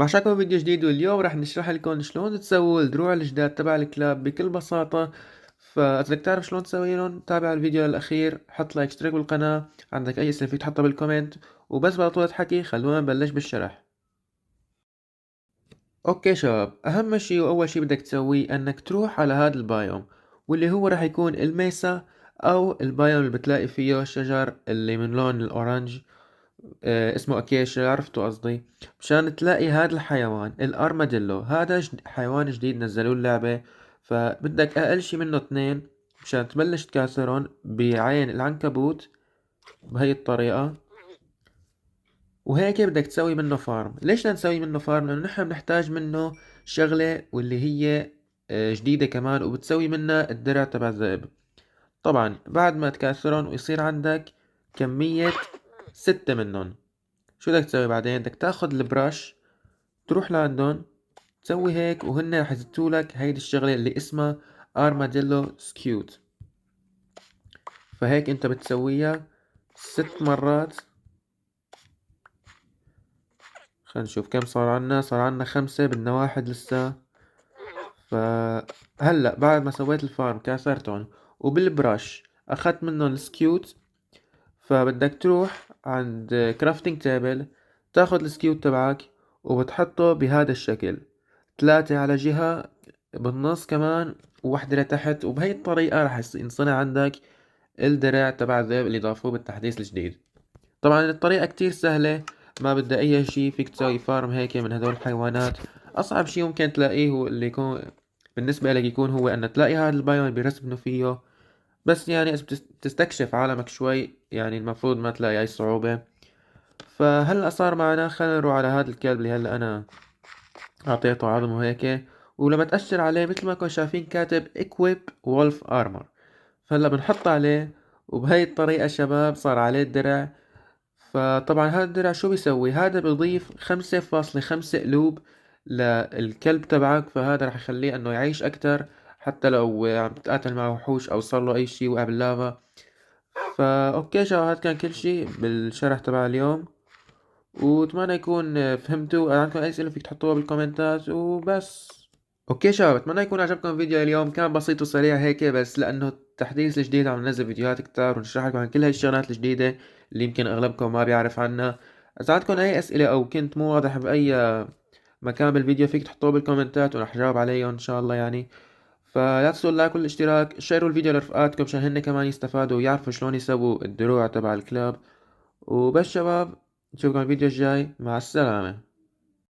مع شكل فيديو جديد، واليوم راح نشرح لكم شلون تسووا الدروع الجداد تبع الكلاب بكل بساطة. فإذا بدك تعرف شلون تسويهم تابع الفيديو للأخير، حط لايك، اشترك بالقناة، عندك أي أسئلة فيك تحطها بالكومنت. وبس بلا طولة حكي خلونا نبلش بالشرح. اوكي شباب، أهم شي وأول شي بدك تسويه أنك تروح على هذا البايوم، واللي هو راح يكون الميسا، أو البايوم اللي بتلاقي فيه الشجر اللي من لون الأورنج. اسمه أكيشيا، عرفتوا قصدي. مشان تلاقي هذا الحيوان الأرماديلو، هذا حيوان جديد نزلوه اللعبة. فبدك أقل شي منه 2 مشان تبلش تكاثرهم بعين العنكبوت بهي الطريقة. وهيك بدك تسوي منه فارم. ليش بدنا نسوي منه فارم؟ لأنه نحن بنحتاج منه شغلة واللي هي جديدة كمان، وبتسوي منها الدرع تبع الذئب. طبعا بعد ما تكاثرهم ويصير عندك كمية 6 منهم، شو بدك تسوي بعدين؟ بدك تاخد البرش، تروح لعندهم، تسوي هيك، وهن رح يزتولك هيدي الشغلة اللي اسمها ارماديلو سكيوت. فهيك انت بتسويها 6 مرات. خلينا نشوف كم صار عنا 5، بدنا 1 لسه. فهلأ بعد ما سويت الفارم كاثرتهم وبالبرش اخدت منهم السكيوت، فبدك تروح عند كرافتنج تيبل، تاخد السكيوت تبعك وبتحطه بهذا الشكل، 3 على جهة، بالنص كمان، وواحدة لتحت. وبهي الطريقة رح ينصنع عندك الدرع تبع الذئب اللي ضافوه بالتحديث الجديد. طبعا الطريقة كتير سهلة، ما بدها أي شي، فيك تسوي فارم هيك من هدول الحيوانات. أصعب شي ممكن تلاقيه هو اللي يكون بالنسبة لك يكون هو أن تلاقي هذا البايوم اللي بيرسبنوا فيه. بس يعني إذا بتستكشف عالمك شوي، يعني المفروض ما تلاقي أي صعوبة. فهلأ صار معنا، خلينا نروح على هذا الكلب اللي هلأ أنا أعطيته عظم وهيك. ولما تأشر عليه مثل ما كنتم شايفين كاتب Equip Wolf Armor، فهلا بنحط عليه. وبهي الطريقة شباب صار عليه الدرع. فطبعا هذا الدرع شو بيسوي؟ هذا بيضيف 5.5 قلوب للكلب تبعك، فهذا رح يخليه انه يعيش اكتر، حتى لو عم تتقاتل مع وحوش او صار له اي شي وقع باللافا. فا اوكي شباب، هذا كان كل شي بالشرح تبع اليوم، واتمنى يكون فهمتوا. اذا عندكم اي اسئله فيك تحطوها بالكومنتات وبس. اوكي شباب، اتمنى يكون عجبكم فيديو اليوم. كان بسيط وسريع هيك، بس لانه التحديث الجديد عم ننزل فيديوهات كتار ونشرح لكم عن كل هاي الشغلات الجديدة اللي يمكن اغلبكم ما بيعرف عنها. اذا عندكم اي اسئلة او كنت مو واضح باي مكان بالفيديو فيك تحطوه بالكومنتات ورح جاوب عليهم ان شاء الله يعني. فلا تنسوا اللايك والاشتراك، شيروا الفيديو لرفقاتكم مشان هن كمان يستفادوا ويعرفوا شلون يسووا الدروع تبع الكلاب. وبس شباب، نشوفكم الفيديو الجاي، مع السلامة.